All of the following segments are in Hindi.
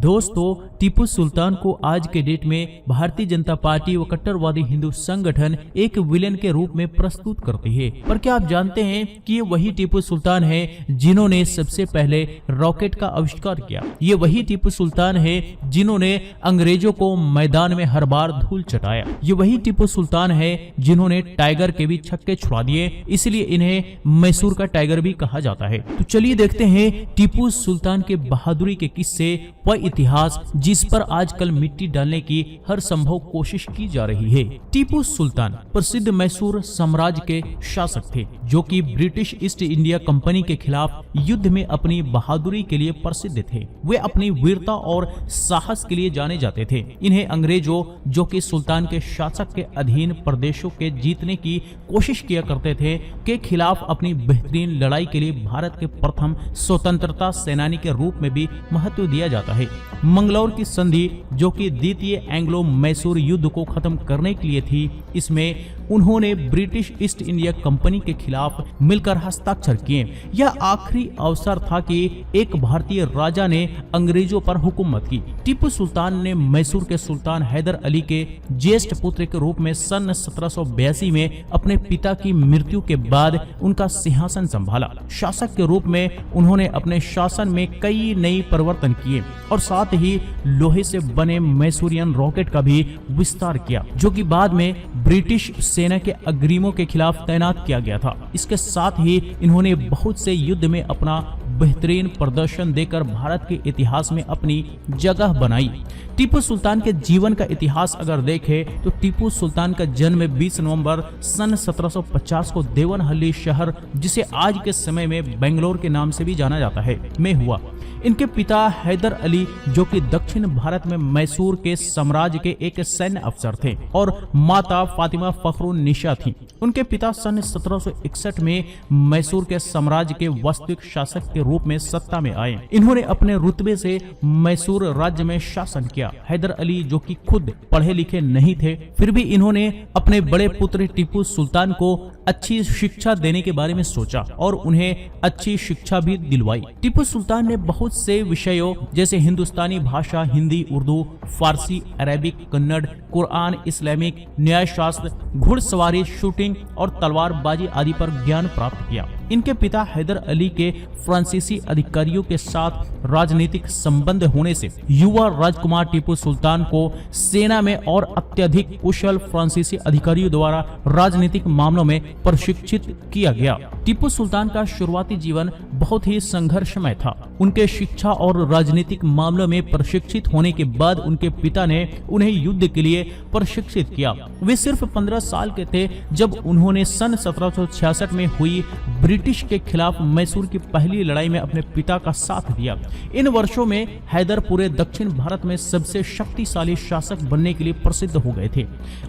दोस्तों, टीपू सुल्तान को आज के डेट में भारतीय जनता पार्टी व कट्टरवादी हिंदू संगठन एक विलेन के रूप में प्रस्तुत करती है। पर क्या आप जानते हैं कि ये वही टीपू सुल्तान है जिन्होंने सबसे पहले रॉकेट का आविष्कार किया। ये वही टीपू सुल्तान है जिन्होंने अंग्रेजों को मैदान में हर बार धूल चटाया। ये वही टीपू सुल्तान है जिन्होंने टाइगर के भी छक्के छुड़ा दिए, इसलिए इन्हें मैसूर का टाइगर भी कहा जाता है। तो चलिए देखते हैं टीपू सुल्तान के बहादुरी के किस्से व इतिहास, जिस पर आजकल मिट्टी डालने की हर संभव कोशिश की जा रही है। टीपू सुल्तान प्रसिद्ध मैसूर साम्राज्य के शासक थे, जो कि ब्रिटिश ईस्ट इंडिया कंपनी के खिलाफ युद्ध में अपनी बहादुरी के लिए प्रसिद्ध थे। वे अपनी वीरता और साहस के लिए जाने जाते थे। इन्हें अंग्रेजों, जो कि सुल्तान के शासक के अधीन प्रदेशों के जीतने की कोशिश किया करते थे, के खिलाफ अपनी बेहतरीन लड़ाई के लिए भारत के प्रथम स्वतंत्रता सेनानी के रूप में भी महत्व दिया जाता है। मंगलौर की संधि, जो कि द्वितीय एंग्लो मैसूर युद्ध को खत्म करने के लिए थी, इसमें उन्होंने ब्रिटिश ईस्ट इंडिया कंपनी के खिलाफ मिलकर हस्ताक्षर किए। यह आखिरी अवसर था कि एक भारतीय राजा ने अंग्रेजों पर हुकूमत की। टीपू सुल्तान ने मैसूर के सुल्तान हैदर अली के ज्येष्ठ पुत्र के रूप में सन 1782 में अपने पिता की मृत्यु के बाद उनका सिंहासन संभाला। शासक के रूप में उन्होंने अपने शासन में कई नई परिवर्तन किए और साथ ही लोहे से बने मैसूरियन रॉकेट का भी विस्तार किया, जो कि बाद में ब्रिटिश सेना के अग्रिमों के खिलाफ तैनात किया गया था। इसके साथ ही इन्होंने बहुत से युद्ध में अपना बेहतरीन प्रदर्शन देकर भारत के इतिहास में अपनी जगह बनाई। टीपू सुल्तान के जीवन का इतिहास अगर देखें तो टीपू सुल्तान का जन्म 20 नवंबर सन 1750 को देवनहल्ली शहर, जिसे आज के समय में बेंगलोर के नाम से भी जाना जाता है, में हुआ। इनके पिता हैदर अली, जो कि दक्षिण भारत में मैसूर के साम्राज्य के एक सैन्य अफसर थे, और माता फातिमा फखरुन्निसा थी। उनके पिता सन 1761 में मैसूर के साम्राज्य के वास्तविक शासक के रूप में सत्ता में आए। इन्होंने अपने रुतबे से मैसूर राज्य में शासन किया। हैदर अली, जो कि खुद पढ़े लिखे नहीं थे, फिर भी इन्होंने अपने बड़े पुत्र टीपू सुल्तान को अच्छी शिक्षा देने के बारे में सोचा और उन्हें अच्छी शिक्षा भी दिलवाई। टीपू सुल्तान ने बहुत से विषयों जैसे हिंदुस्तानी भाषा, हिंदी, उर्दू, फारसी, अरेबिक, कन्नड़, कुरान, इस्लामिक, न्यायशास्त्र, घुड़सवारी, शूटिंग और तलवारबाजी आदि पर ज्ञान प्राप्त किया। इनके पिता हैदर अली के फ्रांसीसी अधिकारियों के साथ राजनीतिक संबंध होने से युवा राजकुमार टीपू सुल्तान को सेना में और अत्यधिक कुशल फ्रांसीसी अधिकारियों द्वारा राजनीतिक मामलों में प्रशिक्षित किया गया। टीपू सुल्तान का शुरुआती जीवन बहुत ही संघर्षमय था। उनके शिक्षा और राजनीतिक मामलों में प्रशिक्षित होने के बाद उनके पिता ने उन्हें युद्ध के लिए प्रशिक्षित किया। वे सिर्फ 15 साल के थे जब उन्होंने सन 1766 में हुई ब्रिटिश के खिलाफ मैसूर की पहली लड़ाई में अपने पिता का साथ दिया। इन वर्षों में हैदर पूरे दक्षिण भारत में सबसे शक्तिशाली शासक बनने के लिए प्रसिद्ध हो गए थे।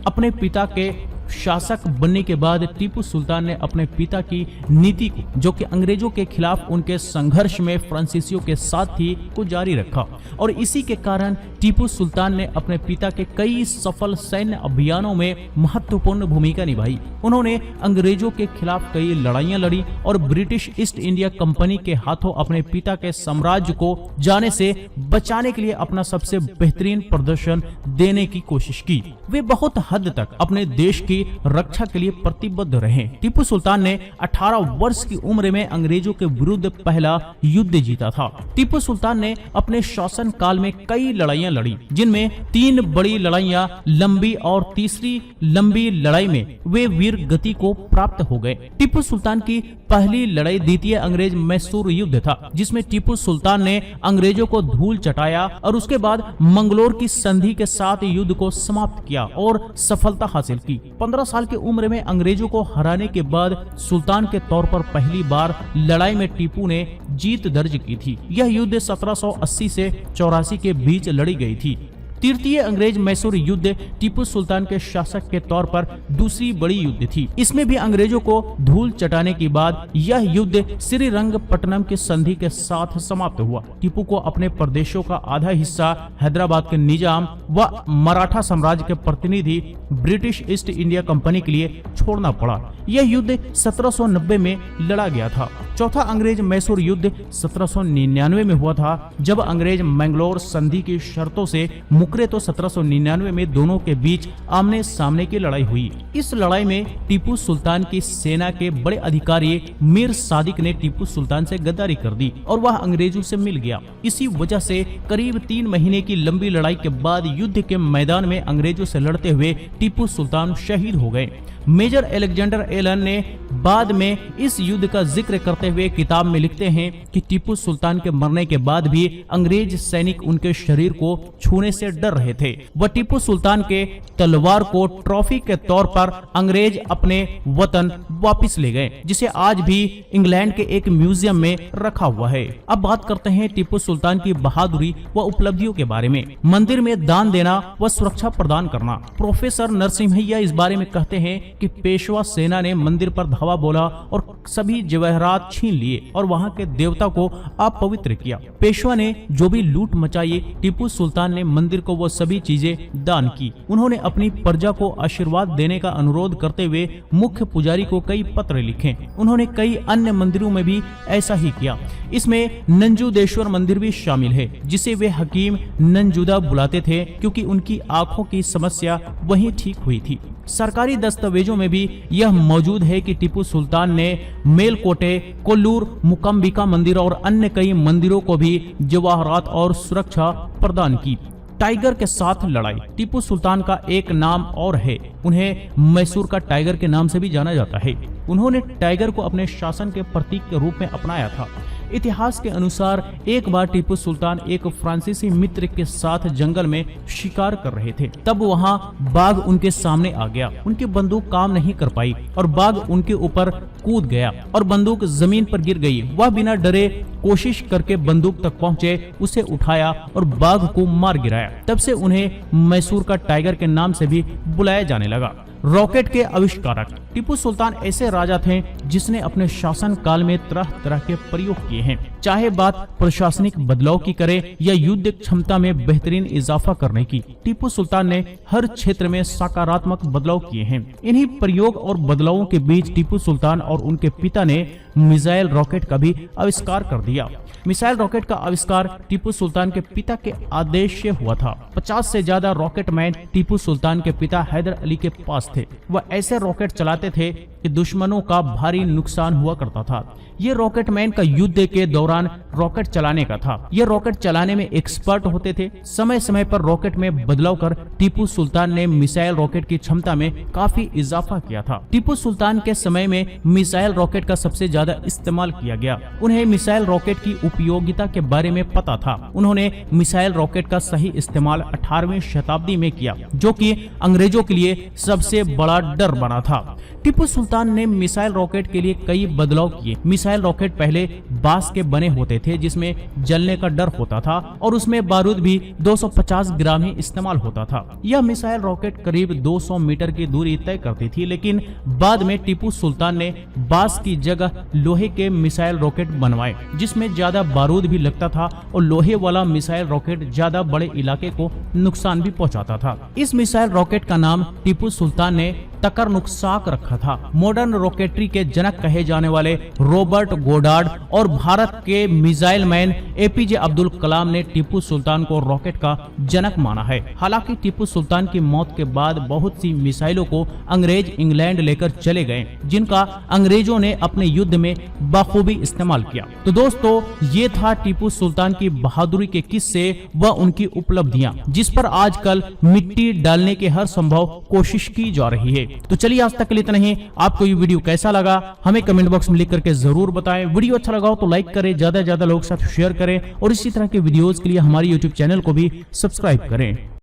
अपने पिता के शासक बनने के बाद टीपू सुल्तान ने अपने पिता की नीति को, जो कि अंग्रेजों के खिलाफ उनके संघर्ष में फ्रांसीसियों के साथ थी, को जारी रखा और इसी के कारण टीपू सुल्तान ने अपने पिता के कई सफल सैन्य अभियानों में महत्वपूर्ण भूमिका निभाई। उन्होंने अंग्रेजों के खिलाफ कई लड़ाइयां लड़ी और ब्रिटिश ईस्ट इंडिया कंपनी के हाथों अपने पिता के साम्राज्य को जाने से बचाने के लिए अपना सबसे बेहतरीन प्रदर्शन देने की कोशिश की। वे बहुत हद तक अपने देश की रक्षा के लिए प्रतिबद्ध रहे। टीपू सुल्तान ने 18 वर्ष की उम्र में अंग्रेजों के विरुद्ध पहला युद्ध जीता था। टीपू सुल्तान ने अपने शासन काल में कई लड़ाइयां लड़ी, जिनमें 3 बड़ी लड़ाइयां लंबी और तीसरी लंबी लड़ाई में वे वीर गति को प्राप्त हो गए। टीपू सुल्तान की पहली लड़ाई द्वितीय अंग्रेज मैसूर युद्ध था, जिसमें टीपू सुल्तान ने अंग्रेजों को धूल चटाया और उसके बाद मंगलौर की संधि के साथ युद्ध को समाप्त किया और सफलता हासिल की। 15 साल की उम्र में अंग्रेजों को हराने के बाद सुल्तान के तौर पर पहली बार लड़ाई में टीपू ने जीत दर्ज की थी। यह युद्ध 1780 से 84 के बीच लड़ी गई थी। तृतीय अंग्रेज मैसूर युद्ध टीपू सुल्तान के शासक के तौर पर दूसरी बड़ी युद्ध थी। इसमें भी अंग्रेजों को धूल चटाने के बाद यह युद्ध श्रीरंगपट्टनम के संधि के साथ समाप्त हुआ। टीपू को अपने प्रदेशों का आधा हिस्सा हैदराबाद के निजाम व मराठा साम्राज्य के प्रतिनिधि ब्रिटिश ईस्ट इंडिया कंपनी के लिए छोड़ना पड़ा। यह युद्ध 1790 में लड़ा गया था। चौथा अंग्रेज मैसूर युद्ध 1799 में हुआ था। जब अंग्रेज मैंगलोर संधि की शर्तों से मुकरे तो 1799 में दोनों के बीच आमने सामने की लड़ाई हुई। इस लड़ाई में टीपू सुल्तान की सेना के बड़े अधिकारी मीर सादिक ने टीपू सुल्तान से गद्दारी कर दी और वह अंग्रेजों से मिल गया। इसी वजह से करीब 3 महीने की लंबी लड़ाई के बाद युद्ध के मैदान में अंग्रेजों से लड़ते हुए टीपू सुल्तान शहीद हो गए। मेजर अलेक्जेंडर एलन ने बाद में इस युद्ध का जिक्र करते हुए किताब में लिखते हैं कि टीपू सुल्तान के मरने के बाद भी अंग्रेज सैनिक उनके शरीर को छूने से डर रहे थे। वह टीपू सुल्तान के तलवार को ट्रॉफी के तौर पर अंग्रेज अपने वतन वापस ले गए, जिसे आज भी इंग्लैंड के एक म्यूजियम में रखा हुआ है। अब बात करते हैं टीपू सुल्तान की बहादुरी व उपलब्धियों के बारे में। मंदिर में दान देना व सुरक्षा प्रदान करना। प्रोफेसर नरसिम्हैया इस बारे में कहते हैं कि पेशवा सेना ने मंदिर पर धावा बोला और सभी जवाहरात छीन लिए और वहां के देवता को अपवित्र किया। पेशवा ने जो भी लूट मचाई, टीपू सुल्तान ने मंदिर को वो सभी चीजें दान की। उन्होंने अपनी प्रजा को आशीर्वाद देने का अनुरोध करते हुए मुख्य पुजारी को कई पत्र लिखे। उन्होंने कई अन्य मंदिरों में भी ऐसा ही किया। इसमें नंजूदेश्वर मंदिर भी शामिल है, जिसे वे हकीम नंजूदा बुलाते थे क्योंकि उनकी आंखों की समस्या वहीं ठीक हुई थी। सरकारी दस्तावेजों में भी यह मौजूद है कि टीपू सुल्तान ने मेलकोटे, कोल्लूर, मुकम्बिका मंदिर और अन्य कई मंदिरों को भी जवाहरात और सुरक्षा प्रदान की। टाइगर के साथ लड़ाई। टीपू सुल्तान का एक नाम और है, उन्हें मैसूर का टाइगर के नाम से भी जाना जाता है। उन्होंने टाइगर को अपने शासन के प्रतीक के रूप में अपनाया था। इतिहास के अनुसार एक बार टीपू सुल्तान एक फ्रांसीसी मित्र के साथ जंगल में शिकार कर रहे थे। तब वहां बाघ उनके सामने आ गया। उनकी बंदूक काम नहीं कर पाई और बाघ उनके ऊपर कूद गया और बंदूक जमीन पर गिर गई। वह बिना डरे कोशिश करके बंदूक तक पहुंचे, उसे उठाया और बाघ को मार गिराया। तब से उन्हें मैसूर का टाइगर के नाम से भी बुलाया जाने लगा। रॉकेट के आविष्कारक। टीपू सुल्तान ऐसे राजा थे जिसने अपने शासन काल में तरह तरह के प्रयोग किए हैं, चाहे बात प्रशासनिक बदलाव की करे या युद्ध क्षमता में बेहतरीन इजाफा करने की। टीपू सुल्तान ने हर क्षेत्र में सकारात्मक बदलाव किए हैं। इन्हीं प्रयोग और बदलावों के बीच टीपू सुल्तान और उनके पिता ने मिसाइल रॉकेट का भी आविष्कार कर दिया। मिसाइल रॉकेट का आविष्कार टीपू सुल्तान के पिता के आदेश से हुआ था। 50 से ज्यादा रॉकेट मैन टीपू सुल्तान के पिता हैदर अली के पास थे। वह ऐसे रॉकेट चलाते थे कि दुश्मनों का भारी नुकसान हुआ करता था। ये रॉकेट मैन का युद्ध के दौरान रॉकेट चलाने का था। ये रॉकेट चलाने में एक्सपर्ट होते थे। समय समय पर रॉकेट में बदलाव कर टीपू सुल्तान ने मिसाइल रॉकेट की क्षमता में काफी इजाफा किया था। टीपू सुल्तान के समय में मिसाइल रॉकेट का सबसे ज्यादा इस्तेमाल किया गया। उन्हें मिसाइल रॉकेट की उपयोगिता के बारे में पता था। उन्होंने मिसाइल रॉकेट का सही इस्तेमाल 18वीं शताब्दी में किया, जो कि अंग्रेजों के लिए सबसे बड़ा डर बना था। टीपू सुल्तान ने मिसाइल रॉकेट के लिए कई बदलाव किए। मिसाइल रॉकेट पहले बांस के बने होते थे, जिसमें जलने का डर होता था और उसमें बारूद भी 250 ग्राम ही इस्तेमाल होता था। यह मिसाइल रॉकेट करीब 200 मीटर की दूरी तय करती थी, लेकिन बाद में टीपू सुल्तान ने बांस की जगह लोहे के मिसाइल रॉकेट बनवाए, जिसमें ज्यादा बारूद भी लगता था और लोहे वाला मिसाइल रॉकेट ज्यादा बड़े इलाके को नुकसान भी पहुंचाता था। इस मिसाइल रॉकेट का नाम टीपू सुल्तान ने तकरनुकसाक रखा था। मॉडर्न रॉकेटरी के जनक कहे जाने वाले रॉबर्ट गोडार्ड और भारत के missile man APJ Abdul Kalam ने टीपू सुल्तान को रॉकेट का जनक माना है। हालांकि टीपू सुल्तान की मौत के बाद बहुत सी मिसाइलों को अंग्रेज इंग्लैंड लेकर चले गए, जिनका अंग्रेजों ने अपने युद्ध में बखूबी इस्तेमाल किया। तो दोस्तों, ये था टीपू सुल्तान की बहादुरी के किस्से व उनकी उपलब्धियां, जिस पर आजकल मिट्टी डालने की हर संभव कोशिश की जा रही है। तो चलिए, आज तक के लिए इतना ही। आपको ये वीडियो कैसा लगा हमें कमेंट बॉक्स में लिख करके जरूर बताएं। वीडियो अच्छा लगा हो तो लाइक करें, ज्यादा से ज्यादा लोगों के साथ शेयर करें और इसी तरह के वीडियोस के लिए हमारे YouTube चैनल को भी सब्सक्राइब करें।